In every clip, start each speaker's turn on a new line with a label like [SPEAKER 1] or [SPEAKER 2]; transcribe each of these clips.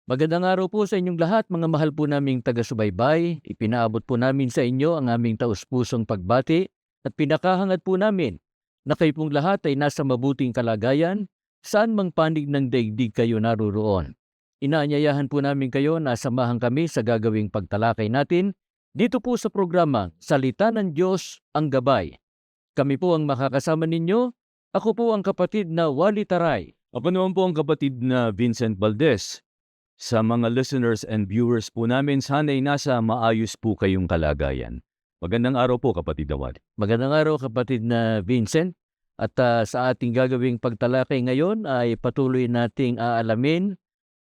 [SPEAKER 1] Magandang araw po sa inyong lahat, mga mahal po naming taga-subaybay. Ipinaabot po namin sa inyo ang aming taus-pusong pagbati at pinakahangad po namin na kayo pong lahat ay nasa mabuting kalagayan, saan mang panig ng daigdig kayo naroroon. Inaanyayahan po namin kayo na samahan kami sa gagawing pagtalakay natin dito po sa programa Salita ng Diyos ang Gabay. Kami po ang makakasama ninyo. Ako po ang kapatid na Wally Taray.
[SPEAKER 2] Ako naman po ang kapatid na Vincent Valdez. Sa mga listeners and viewers po namin, sana'y nasa maayos po kayong kalagayan. Magandang araw po, kapatid Awad.
[SPEAKER 1] Magandang araw kapatid na Vincent. At sa ating gagawing pagtalakay ngayon ay patuloy nating aalamin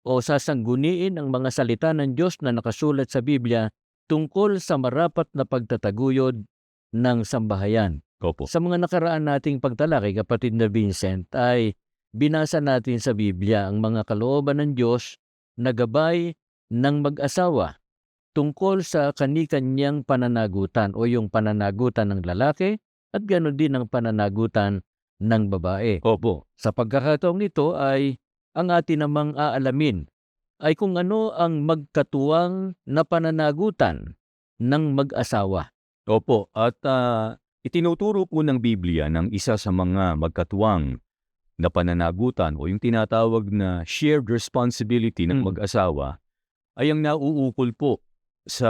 [SPEAKER 1] o sasangguniin ang mga salita ng Diyos na nakasulat sa Biblia tungkol sa marapat na pagtataguyod ng sambahayan.
[SPEAKER 2] Opo.
[SPEAKER 1] Sa mga nakaraan nating pagtalakay, kapatid na Vincent, ay binasa natin sa Biblia ang mga kalooban ng Diyos na gabay ng mag-asawa tungkol sa kani-kanyang pananagutan o yung pananagutan ng lalaki at ganoon din ang pananagutan ng babae.
[SPEAKER 2] Opo.
[SPEAKER 1] Sa pagkakataong ito ay ang atin namang aalamin ay kung ano ang magkatuwang na pananagutan ng mag-asawa.
[SPEAKER 2] Opo. At itinuturo po ng Biblia ng isa sa mga magkatuwang na pananagutan o yung tinatawag na shared responsibility ng mag-asawa ay ang nauukol po sa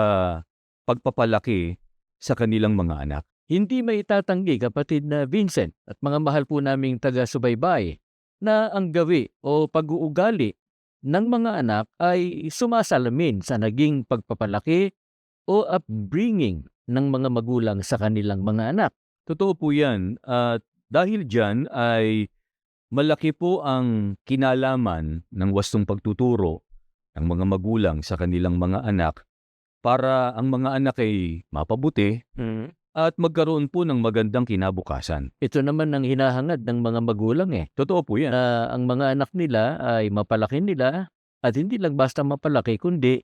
[SPEAKER 2] pagpapalaki sa kanilang mga anak.
[SPEAKER 1] Hindi may itatanggi, kapatid na Vincent at mga mahal po naming taga-subaybay, na ang gawi o pag-uugali ng mga anak ay sumasalamin sa naging pagpapalaki o upbringing ng mga magulang sa kanilang mga anak.
[SPEAKER 2] Totoo po yan. At dahil dyan ay malaki po ang kinalaman ng wastong pagtuturo ng mga magulang sa kanilang mga anak para ang mga anak ay mapabuti at magkaroon po ng magandang kinabukasan.
[SPEAKER 1] Ito naman ang hinahangad ng mga magulang
[SPEAKER 2] Totoo po yan.
[SPEAKER 1] na ang mga anak nila ay mapalaki nila at hindi lang basta mapalaki kundi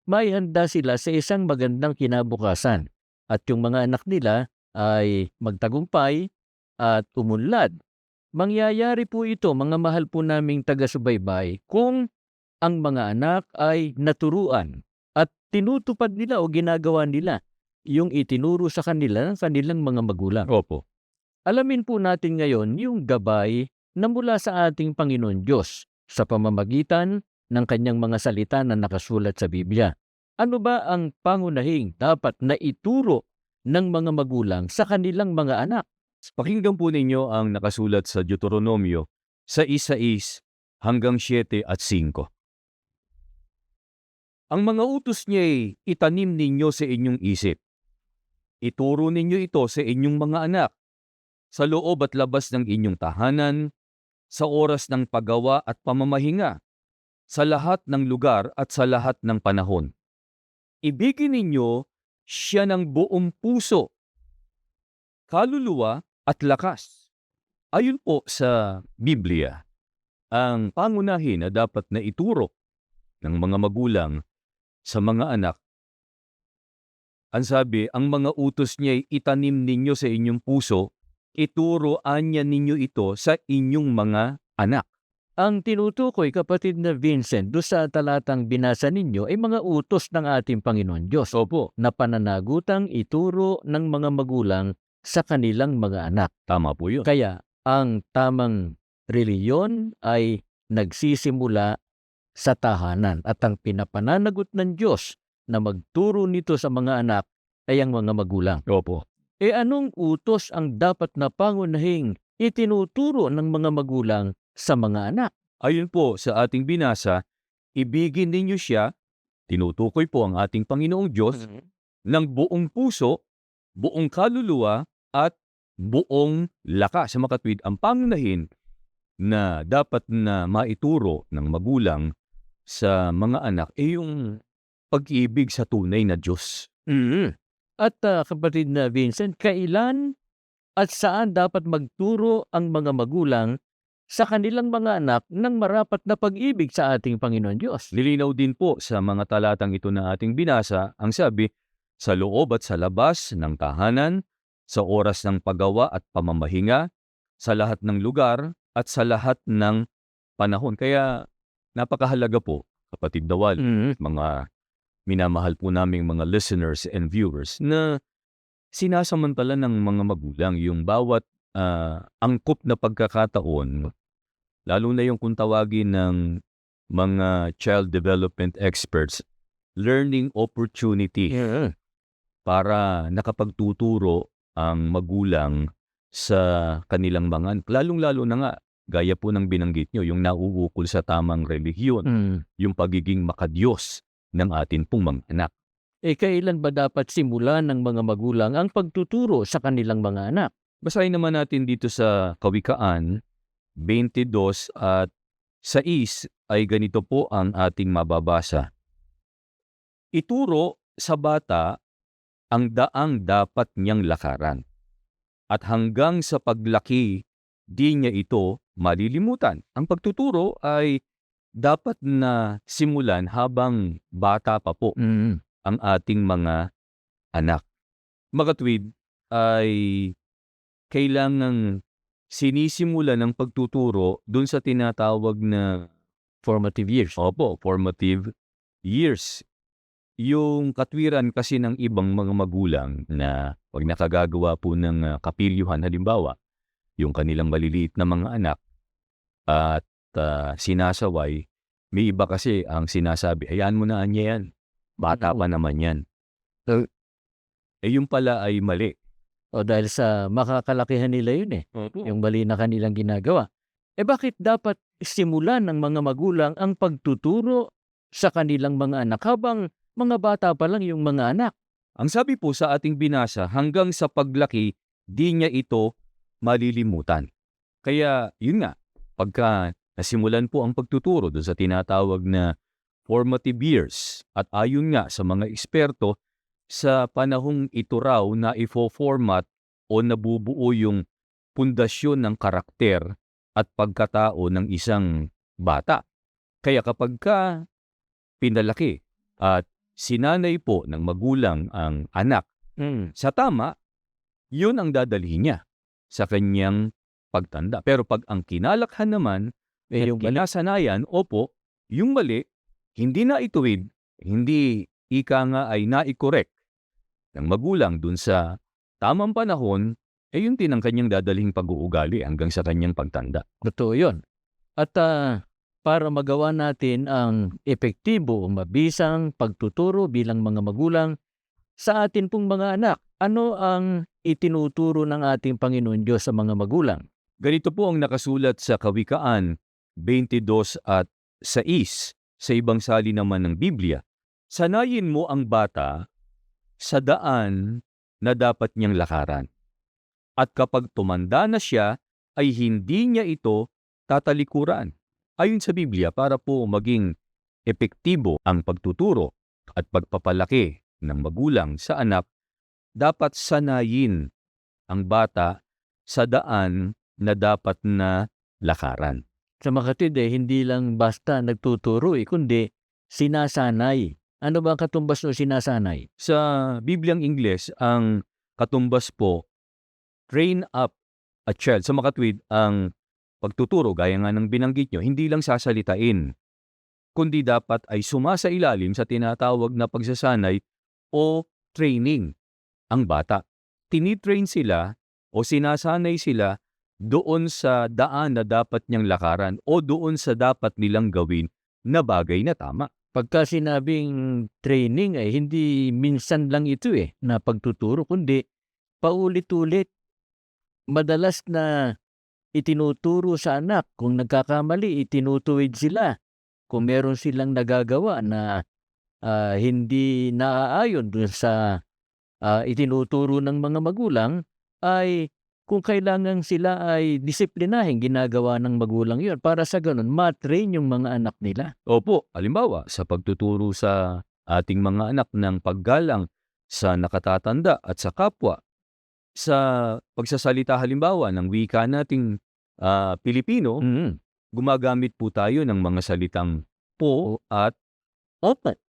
[SPEAKER 1] maihanda sila sa isang magandang kinabukasan at yung mga anak nila ay magtagumpay at umunlad. Mangyayari po ito, mga mahal po naming taga-subaybay, kung ang mga anak ay naturuan at tinutupad nila o ginagawa nila yung itinuro sa kanila ng kanilang mga magulang.
[SPEAKER 2] Opo.
[SPEAKER 1] Alamin po natin ngayon yung gabay na mula sa ating Panginoon Diyos sa pamamagitan ng kanyang mga salita na nakasulat sa Biblia. Ano ba ang pangunahing dapat na ituro ng mga magulang sa kanilang mga anak?
[SPEAKER 2] Pakinggan po ninyo ang nakasulat sa Deuteronomio sa 6 hanggang 7 at 5. Ang mga utos niya'y itanim ninyo sa inyong isip. Ituro ninyo ito sa inyong mga anak, sa loob at labas ng inyong tahanan, sa oras ng paggawa at pamamahinga, sa lahat ng lugar at sa lahat ng panahon. Ibigin ninyo siya ng buong puso, kaluluwa at lakas. Ayon po sa Biblia, ang pangunahin na dapat na ituro ng mga magulang sa mga anak, ang sabi, ang mga utos niya'y itanim ninyo sa inyong puso, ituro anya ninyo ito sa inyong mga anak.
[SPEAKER 1] Ang tinutukoy, kapatid na Vincent, doon sa talatang binasa ninyo ay mga utos ng ating Panginoon Diyos
[SPEAKER 2] Opo,
[SPEAKER 1] na pananagutang ituro ng mga magulang sa kanilang mga anak.
[SPEAKER 2] tama po yun.
[SPEAKER 1] Kaya ang tamang reliyon ay nagsisimula sa tahanan at ang pinapananagot ng Diyos na magturo nito sa mga anak ay ang mga magulang.
[SPEAKER 2] Opo.
[SPEAKER 1] Anong utos ang dapat na pangunahing itinuturo ng mga magulang sa mga anak?
[SPEAKER 2] Ayon po sa ating binasa, ibigin ninyo siya, tinutukoy po ang ating Panginoong Diyos, ng buong puso, buong kaluluwa, at buong lakas. Sa makatwid, ang pangunahin na dapat na maituro ng magulang sa mga anak ay yung pag-ibig sa tunay na Diyos.
[SPEAKER 1] At kapatid na Vincent, kailan at saan dapat magturo ang mga magulang sa kanilang mga anak ng marapat na pag-ibig sa ating Panginoon Diyos?
[SPEAKER 2] Nilinaw din po sa mga talatang ito na ating binasa, ang sabi, sa loob at sa labas ng tahanan, sa oras ng paggawa at pamamahinga, sa lahat ng lugar at sa lahat ng panahon. Kaya napakahalaga po kapatid Dawal, mga minamahal po naming mga listeners and viewers na sinasamantala ng mga magulang yung bawat angkop na pagkakataon, lalo na yung kung tawagin ng mga child development experts, learning opportunity para nakapagtuturo ang magulang sa kanilang mga anak. Lalong-lalo na nga, gaya po ng binanggit nyo, yung nauukol sa tamang relihiyon, yung pagiging makadiyos ng atin pong mga anak.
[SPEAKER 1] Kailan ba dapat simulan ng mga magulang ang pagtuturo sa kanilang mga anak?
[SPEAKER 2] Basahin naman natin dito sa Kawikaan 22 at 6 ay ganito po ang ating mababasa. Ituro sa bata ang daang dapat niyang lakaran, at hanggang sa paglaki, di niya ito malilimutan. Ang pagtuturo ay dapat na simulan habang bata pa po ang ating mga anak. Mga tuwid, ay kailangang sinisimulan ng pagtuturo dun sa tinatawag na
[SPEAKER 1] Formative years.
[SPEAKER 2] formative years. Yung katwiran kasi ng ibang mga magulang na pag nakagagawa po ng kapilyuhan, halimbawa, yung kanilang maliliit na mga anak at sinasaway, may iba kasi ang sinasabi, hayaan mo na anya yan, bata pa naman yan. Yung pala ay mali.
[SPEAKER 1] Dahil sa makakalakihan nila yun yung mali na kanilang ginagawa. Bakit dapat simulan ng mga magulang ang pagtuturo sa kanilang mga anak habang mga bata pa lang yung mga anak?
[SPEAKER 2] Ang sabi po sa ating binasa, hanggang sa paglaki, di niya ito malilimutan. Kaya yun nga, pagka nasimulan po ang pagtuturo doon sa tinatawag na formative years, at ayon nga sa mga eksperto, sa panahong ito raw na ifo-format o nabubuo yung pundasyon ng karakter at pagkatao ng isang bata. Kaya kapag ka pinalaki at sinanay po ng magulang ang anak sa tama, yun ang dadalhin niya sa kanyang pagtanda. Pero pag ang kinalakhan naman, yung kinasanayan, yung mali, hindi na ituwid, hindi ika nga ay naikorek ng magulang dun sa tamang panahon, yun din ang kanyang dadalhing pag-uugali hanggang sa kanyang pagtanda.
[SPEAKER 1] Totoo yun. At para magawa natin ang epektibo o mabisang pagtuturo bilang mga magulang sa atin pong mga anak, ano ang itinuturo ng ating Panginoon Diyos sa mga magulang?
[SPEAKER 2] Ganito po ang nakasulat sa Kawikaan 22 at 6 sa ibang sali naman ng Biblia. Sanayin mo ang bata sa daan na dapat niyang lakaran. At kapag tumanda na siya, ay hindi niya ito tatalikuran. Ayon sa Biblia, para po maging epektibo ang pagtuturo at pagpapalaki ng magulang sa anak, dapat sanayin ang bata sa daan na dapat na lakaran.
[SPEAKER 1] Sa makatid hindi lang basta nagtuturo kundi sinasanay. Ano ba ang katumbas ng sinasanay?
[SPEAKER 2] Sa Bibliang Ingles, ang katumbas po, train up a child. Sa makatwid, ang pagtuturo, gaya nga ng binanggit nyo, hindi lang sasalitain, kundi dapat ay sumasailalim sa tinatawag na pagsasanay o training ang bata. Tinitrain sila o sinasanay sila doon sa daan na dapat niyang lakaran o doon sa dapat nilang gawin na bagay na tama.
[SPEAKER 1] Pagka sinabing training hindi minsan lang ito na pagtuturo, kundi paulit-ulit. Madalas na itinuturo sa anak, kung nagkakamali, itinutuwid sila. Kung meron silang nagagawa na hindi naaayon dun sa itinuturo ng mga magulang, ay kung kailangan sila ay disiplinahin, ginagawa ng magulang yun para sa ganun matrain yung mga anak nila.
[SPEAKER 2] Opo, halimbawa sa pagtuturo sa ating mga anak ng paggalang sa nakatatanda at sa kapwa, sa pagsasalita halimbawa ng wika nating Pilipino, gumagamit po tayo ng mga salitang po at
[SPEAKER 1] opat.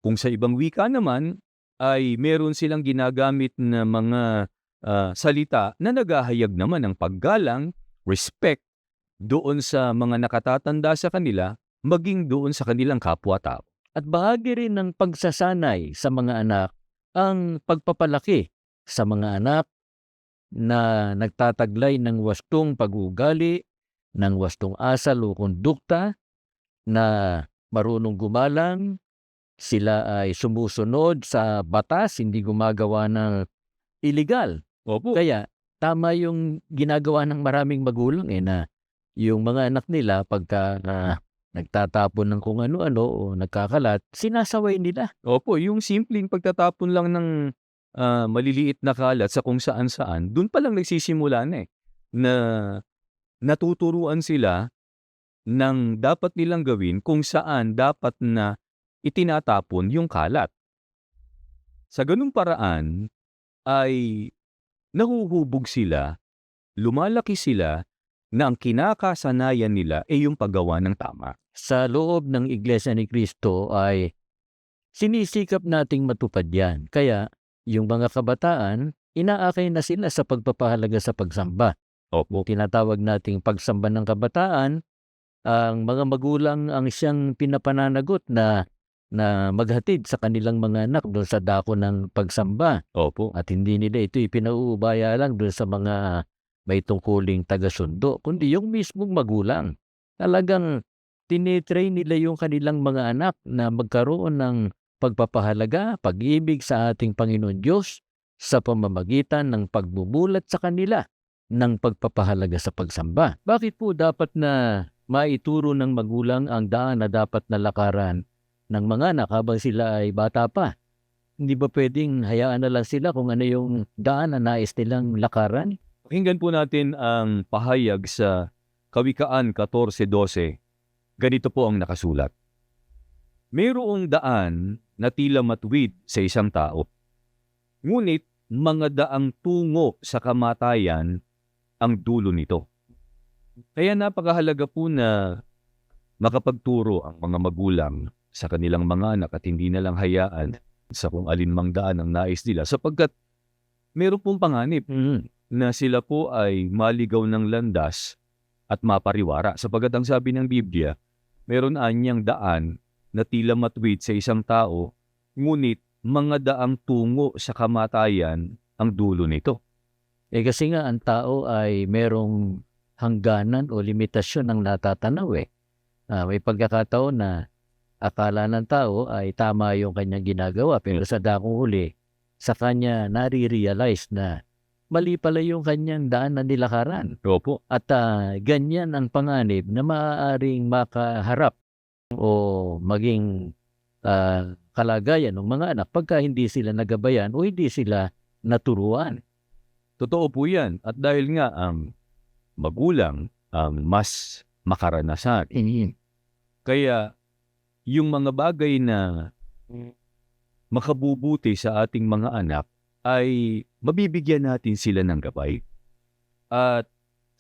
[SPEAKER 2] Kung sa ibang wika naman ay meron silang ginagamit na mga salita na naghahayag naman ng paggalang, respect doon sa mga nakatatanda sa kanila maging doon sa kanilang kapwa-tao.
[SPEAKER 1] At bahagi rin ng pagsasanay sa mga anak ang pagpapalaki sa mga anak na nagtataglay ng wastong pag-uugali, ng wastong asal o kondukta, na marunong gumalang, sila ay sumusunod sa batas, hindi gumagawa ng illegal.
[SPEAKER 2] Opo.
[SPEAKER 1] Kaya tama yung ginagawa ng maraming magulang na yung mga anak nila pagka nagtatapon ng kung ano-ano o nagkakalat, sinasaway nila.
[SPEAKER 2] Opo, yung simpleng pagtatapon lang ng maliliit na kalat sa kung saan-saan, dun pa lang nagsisimula na natuturuan sila ng dapat nilang gawin kung saan dapat na itinatapon yung kalat. Sa ganung paraan ay nahuhubog sila, lumalaki sila na ang kinakasanayan nila ay yung paggawa ng tama.
[SPEAKER 1] Sa loob ng Iglesia ni Cristo ay sinisikap nating matupad yan. Kaya yung mga kabataan, inaakay na sila sa pagpapahalaga sa pagsamba.
[SPEAKER 2] Opo.
[SPEAKER 1] Tinatawag nating pagsamba ng kabataan, ang mga magulang ang siyang pinapananagot na maghatid sa kanilang mga anak doon sa dako ng pagsamba.
[SPEAKER 2] Opo.
[SPEAKER 1] At hindi nila ito ipinauubaya lang doon sa mga may tungkuling taga-sundo, kundi yung mismong magulang. Talagang tinitrain nila yung kanilang mga anak na magkaroon ng pagpapahalaga, pag-ibig sa ating Panginoon Diyos sa pamamagitan ng pagbubulat sa kanila ng pagpapahalaga sa pagsamba. Bakit po dapat na maituro ng magulang ang daan na dapat na lakaran ng mga anak habang sila ay bata pa? Hindi ba pwedeng hayaan na lang sila kung ano yung daan na nais nilang lakaran?
[SPEAKER 2] Pakinggan po natin ang pahayag sa Kawikaan 14:12. Ganito po ang nakasulat. Mayroong daan na tila matuwid sa isang tao. Ngunit mga daang tungo sa kamatayan ang dulo nito. Kaya napakahalaga po na makapagturo ang mga magulang sa kanilang mga anak at hindi na lang hayaan sa kung alinmang daan ang nais nila sapagkat meron pong panganib na sila po ay maligaw ng landas at mapariwara. Sapagkat ang sabi ng Biblia, meron anyang daan na tila matuwid sa isang tao, ngunit mga daang tungo sa kamatayan ang dulo nito.
[SPEAKER 1] Kasi nga ang tao ay merong hangganan o limitasyon ng natatanaw may pagkakataon na akala ng tao ay tama yung kanyang ginagawa, pero sa dakong huli, sa kanya nare-realize na mali pala yung kanyang daan na nilakaran.
[SPEAKER 2] Opo.
[SPEAKER 1] At ganyan ang panganib na maaaring makaharap o maging kalagayan ng mga anak pagka hindi sila nagabayan o hindi sila naturuan.
[SPEAKER 2] Totoo po yan. At dahil nga ang magulang ang mas makaranasan. Kaya yung mga bagay na makabubuti sa ating mga anak ay mabibigyan natin sila ng gabay. At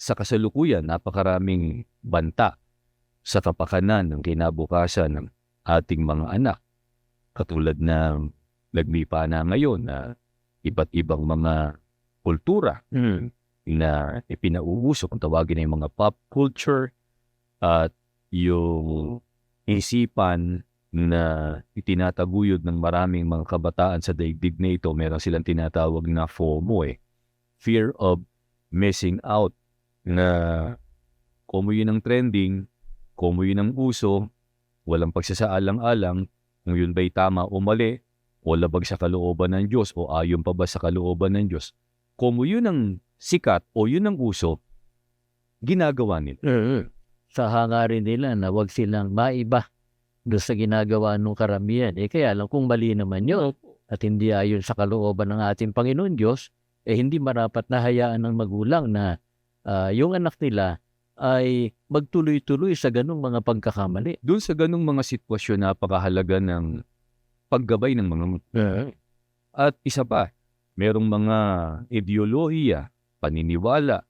[SPEAKER 2] sa kasalukuyan, napakaraming banta sa kapakanan ng kinabukasan ng ating mga anak. Katulad ng nagmipa na ngayon na iba't ibang mga kultura na ipinauuso, kung tawagin na yung mga pop culture at yung isipan na itinataguyod ng maraming mga kabataan sa daigdig na ito. Meron silang tinatawag na FOMO Fear of Missing Out, na kung yun ang trending, kung yun ang uso, walang pagsasaalang-alang kung yun ba'y tama o mali, o labag sa kalooban ng Diyos o ayon pa ba sa kalooban ng Diyos. Kung yun ang sikat o yun ang uso, ginagawa nila.
[SPEAKER 1] Sa hangarin nila na wag silang maiba doon sa ginagawa ng karamihan. Kaya lang kung mali naman yun at hindi ayon sa kalooban ng ating Panginoon Diyos, hindi marapat na hayaan ng magulang na yung anak nila ay magtuloy-tuloy sa ganung mga pagkakamali.
[SPEAKER 2] Doon sa ganung mga sitwasyon, napakahalaga ng paggabay ng mga At isa pa, merong mga ideolohiya, paniniwala,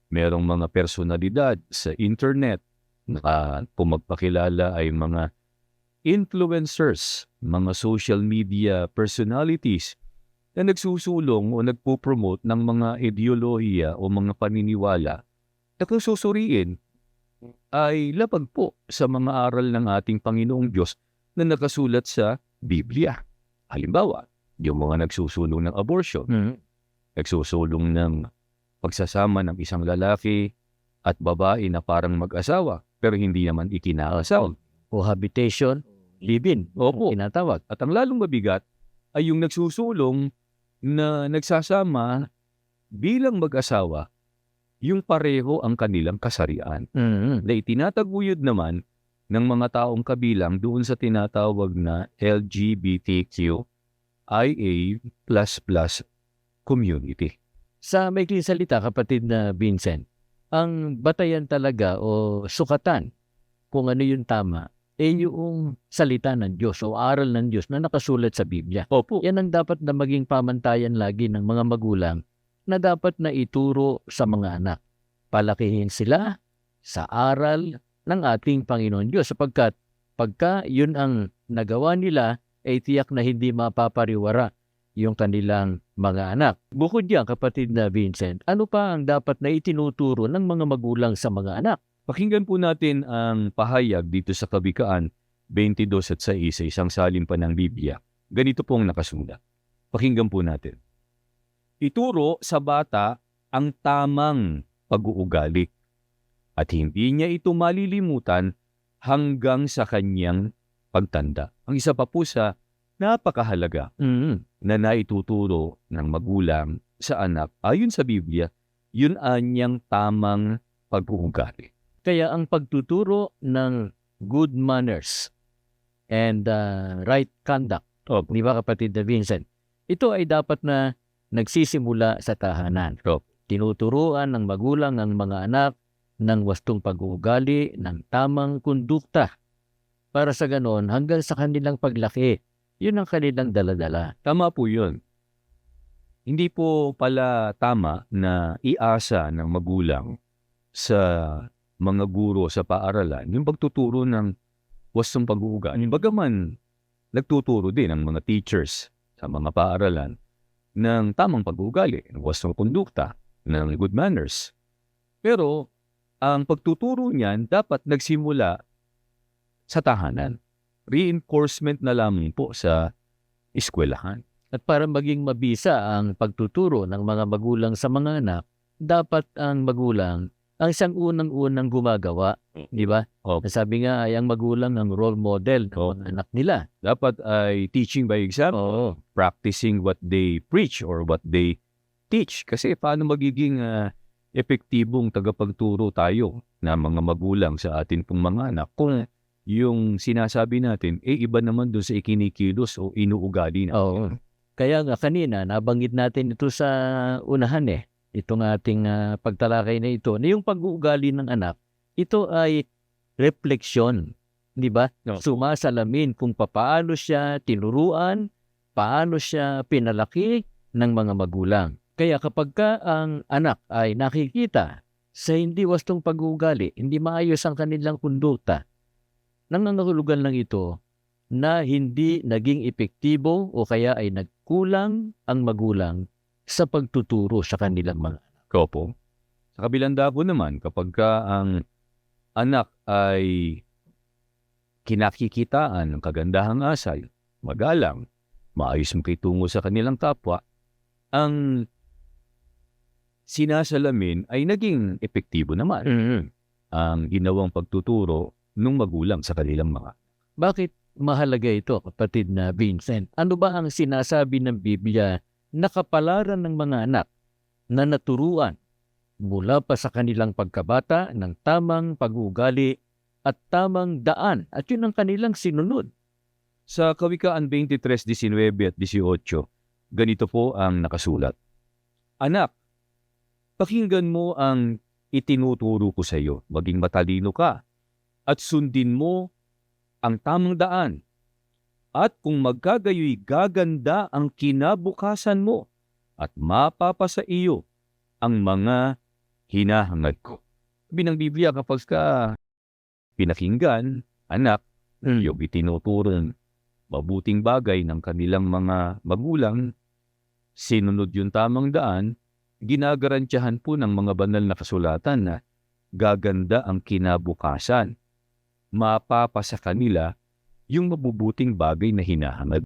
[SPEAKER 2] merong mga personalidad sa internet na kung magpakilala ay mga influencers, mga social media personalities na nagsusulong o nagpo-promote ng mga ideolohiya o mga paniniwala na kung susuriin, ay labag po sa mga aral ng ating Panginoong Diyos na nakasulat sa Biblia. Halimbawa, yung mga nagsusulong ng abortion, nagsusulong ng pagsasama ng isang lalaki at babae na parang mag-asawa pero hindi naman ikinakasal.
[SPEAKER 1] Cohabitation, live-in,
[SPEAKER 2] Opo.
[SPEAKER 1] tinatawag.
[SPEAKER 2] At ang lalong mabigat ay yung nagsusulong na nagsasama bilang mag-asawa, yung pareho ang kanilang kasarian. Na itinataguyod naman ng mga taong kabilang doon sa tinatawag na LGBTQIA++ community.
[SPEAKER 1] Sa maikling salita, kapatid na Vincent, ang batayan talaga o sukatan kung ano yung tama, yung salita ng Diyos o aral ng Diyos na nakasulat sa Biblia.
[SPEAKER 2] Opo.
[SPEAKER 1] Yan ang dapat na maging pamantayan lagi ng mga magulang na dapat na ituro sa mga anak. Palakihin sila sa aral ng ating Panginoon Diyos sapagkat pagka yun ang nagawa nila, ay tiyak na hindi mapapariwara yung kanilang mga anak. Bukod diyan, kapatid na Vincent, ano pa ang dapat na itinuturo ng mga magulang sa mga anak?
[SPEAKER 2] Pakinggan po natin ang pahayag dito sa Kawikaan 22 at 6 sa isang salin pa ng Biblia. Ganito pong nakasulat. Pakinggan po natin. Ituro sa bata ang tamang pag-uugali at hindi niya ito malilimutan hanggang sa kanyang pagtanda. Ang isa pa po sa napakahalaga na naituturo ng magulang sa anak ayon sa Biblia, yun anyang tamang pag-uugali.
[SPEAKER 1] Kaya ang pagtuturo ng good manners and right conduct, di ba kapatid na Vincent, ito ay dapat na nagsisimula sa tahanan. Tinuturuan ng magulang ang mga anak ng wastong pag-uugali, ng tamang kondukta. Para sa ganon, hanggang sa kanilang paglaki, yun ang kanilang daladala.
[SPEAKER 2] Tama po yun. Hindi po pala tama na iasa ng magulang sa mga guro sa paaralan yung pagtuturo ng wastong pag-uugali. Bagaman, nagtuturo din ang mga teachers sa mga paaralan ng tamang pag-uugali, ng wastong kondukta, ng good manners. Pero, ang pagtuturo niyan dapat nagsimula sa tahanan. Reinforcement na lamang po sa eskwelahan.
[SPEAKER 1] At para maging mabisa ang pagtuturo ng mga magulang sa mga anak, dapat ang magulang ang isang unang-unang gumagawa, di ba? Sabi nga ay ang magulang ang role model ng mga anak nila.
[SPEAKER 2] Dapat ay teaching by example, practicing what they preach or what they teach. Kasi paano magiging epektibong tagapagturo tayo na mga magulang sa atin pong mga anak kung yung sinasabi natin, iba naman doon sa ikinikilos o inuugali natin.
[SPEAKER 1] Kaya nga kanina, nabanggit natin ito sa unahan itong ating pagtalakay na ito, na yung pag-uugali ng anak, ito ay refleksyon, di ba? Sumasalamin kung paano siya tinuruan, paano siya pinalaki ng mga magulang. Kaya kapag ka ang anak ay nakikita sa hindi wastong pag-uugali, hindi maayos ang kanilang kondukta, nangangahulugan lang ito na hindi naging epektibo o kaya ay nagkulang ang magulang sa pagtuturo sa kanilang mga anak.
[SPEAKER 2] Opo. Sa kabilang dako naman, kapag ka ang anak ay kinakikitaan ng kagandahang asal, magalang, maayos makitungo sa kanilang kapwa, ang sinasalamin ay naging epektibo naman ang ginawang pagtuturo ng magulang sa kanilang mga.
[SPEAKER 1] Bakit mahalaga ito, kapatid na Vincent? Ano ba ang sinasabi ng Biblia na kapalaran ng mga anak na naturuan mula pa sa kanilang pagkabata ng tamang pag-uugali at tamang daan at yun ang kanilang sinunod?
[SPEAKER 2] Sa Kawikaan 23:19 at 18, ganito po ang nakasulat. Anak, pakinggan mo ang itinuturo ko sa iyo, maging matalino ka at sundin mo ang tamang daan. At kung magkagayoy gaganda ang kinabukasan mo at mapapasa iyo ang mga hinahangad ko. Binang Biblia kapag ka pinakinggan, anak, yung itinuturong mabuting bagay ng kanilang mga magulang, sinunod yung tamang daan, ginagarantiyahan po ng mga banal na kasulatan na gaganda ang kinabukasan. Mapapa sa kanila yung mabubuting bagay na hinahangad.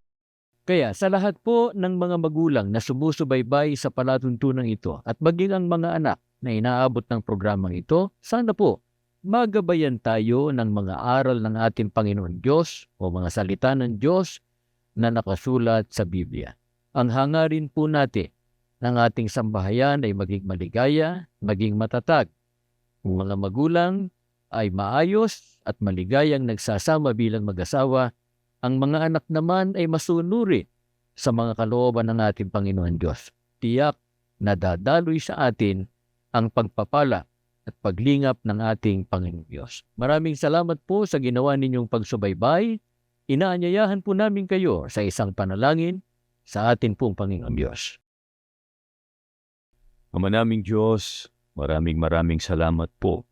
[SPEAKER 1] Kaya sa lahat po ng mga magulang na sumusubaybay sa palatuntunang ito at maging ang mga anak na inaabot ng programang ito, sana po magabayan tayo ng mga aral ng ating Panginoon Diyos o mga salita ng Diyos na nakasulat sa Biblia. Ang hangarin po natin ng ating sambahayan ay maging maligaya, maging matatag. Ang mga magulang ay maayos at maligayang nagsasama bilang mag-asawa. Ang mga anak naman ay masunuri sa mga kalooban ng ating Panginoon Diyos. Tiyak na dadaloy sa atin ang pagpapala at paglingap ng ating Panginoon Diyos. Maraming salamat po sa ginawa ninyong pagsubaybay. Inaanyayahan po namin kayo sa isang panalangin sa atin pong Panginoon Diyos.
[SPEAKER 2] Ama naming Diyos, maraming salamat po.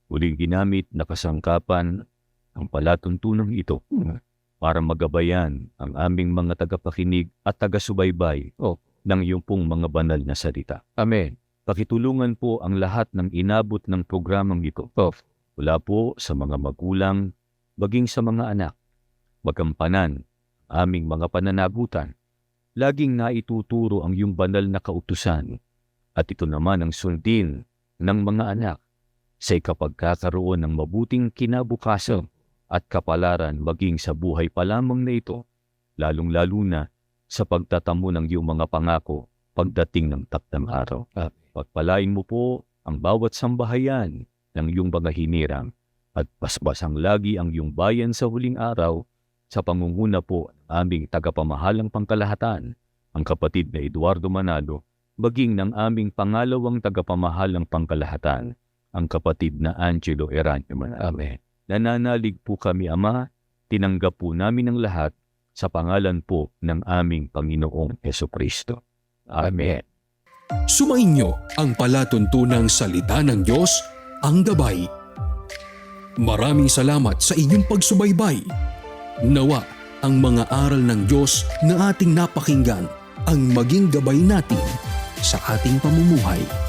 [SPEAKER 2] Muling ginamit na kasangkapan ang palatuntunang ito para magabayan ang aming mga tagapakinig at taga-subaybay ng iyong pong mga banal na salita.
[SPEAKER 1] Amen.
[SPEAKER 2] Pakitulungan po ang lahat ng inabot ng programang ito. Mula po sa mga magulang, maging sa mga anak. Magampanan aming mga pananagutan. Laging naituturo ang iyong banal na kautusan. At ito naman ang sundin ng mga anak sa ikapagkakaroon ng mabuting kinabukasan at kapalaran maging sa buhay pa lamang na ito, lalong-lalo na sa pagtatamo ng iyong mga pangako pagdating ng takdang araw. Pagpalain mo po ang bawat sambahayan ng iyong mga hinirang at basbasang lagi ang iyong bayan sa huling araw sa pangunguna po ng aming tagapamahalang pangkalahatan, ang kapatid na Eduardo Manalo, maging ng aming pangalawang tagapamahalang pangkalahatan, ang kapatid na Angelo Eranio Manalo.
[SPEAKER 1] Amen.
[SPEAKER 2] Nananalig po kami, Ama, tinanggap po namin ang lahat sa pangalan po ng aming Panginoong Jesucristo. Amen.
[SPEAKER 3] Sumainyo ang palatuntunang salita ng Diyos, ang gabay. Maraming salamat sa inyong pagsubaybay. Nawa ang mga aral ng Diyos na ating napakinggan ang maging gabay natin sa ating pamumuhay.